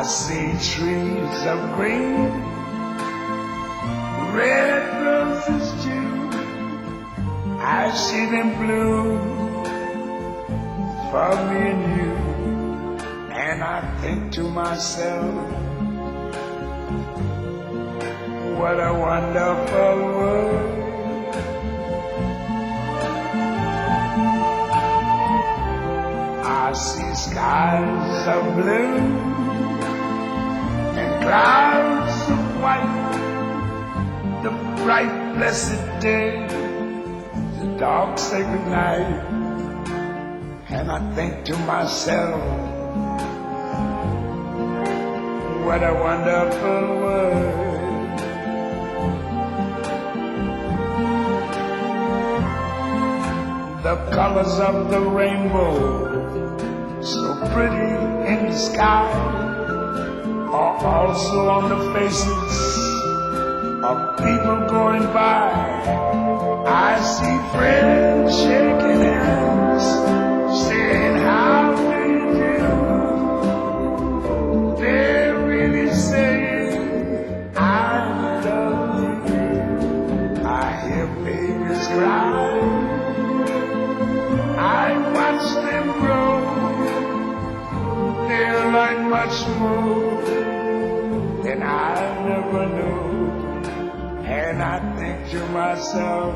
see trees of green, red roses too. I see them bloom for me and you. And I think to myself, what a wonderful world. I see skies of blue and clouds of white, the bright blessed day, the dark sacred night. And I think to myself, what a wonderful world. The colors of the rainbow, so pretty in the sky, are also on the faces of people going by. I see friends shaking hands, saying how do you do. They're really saying I love you. I hear babies cry, I watch them grow. They'll learn much more than I never knew. And I think to myself,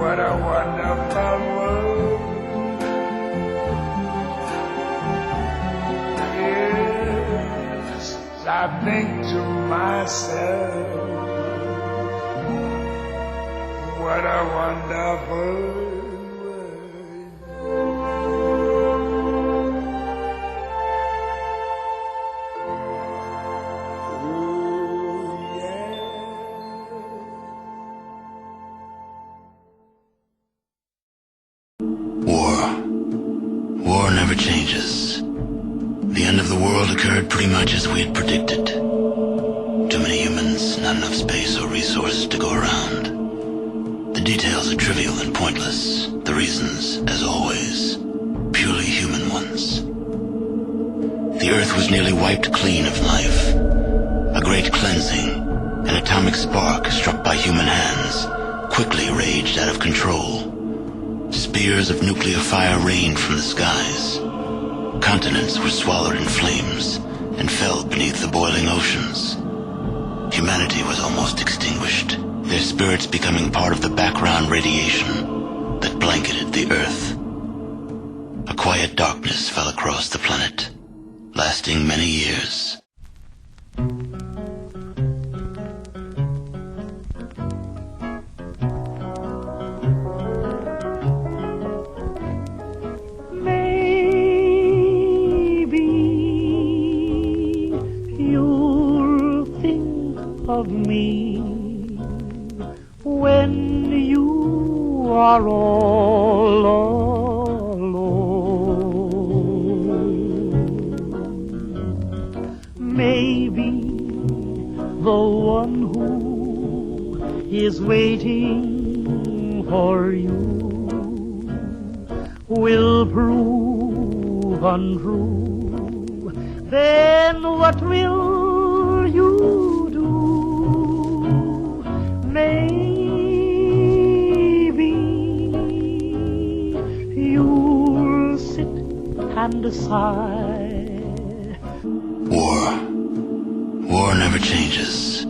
what a wonderful world. Yes, I think to myself, what a wonderful world. War never changes. The end of the world occurred pretty much as we had predicted. Too many humans, not enough space or resources to go around. The details are trivial and pointless. The reasons, as always, purely human ones. The Earth was nearly wiped clean of life. A great cleansing, an atomic spark struck by human hands, quickly raged out of control. Spears of nuclear fire rained from the skies. Continents were swallowed in flames and fell beneath the boiling oceans. Humanity was almost extinguished, their spirits becoming part of the background radiation that blanketed the Earth. A quiet darkness fell across the planet, lasting many years. Of me when you are all alone. Maybe the one who is waiting for you will prove untrue. Then what will you do? Maybe you'll sit and sigh. War never changes.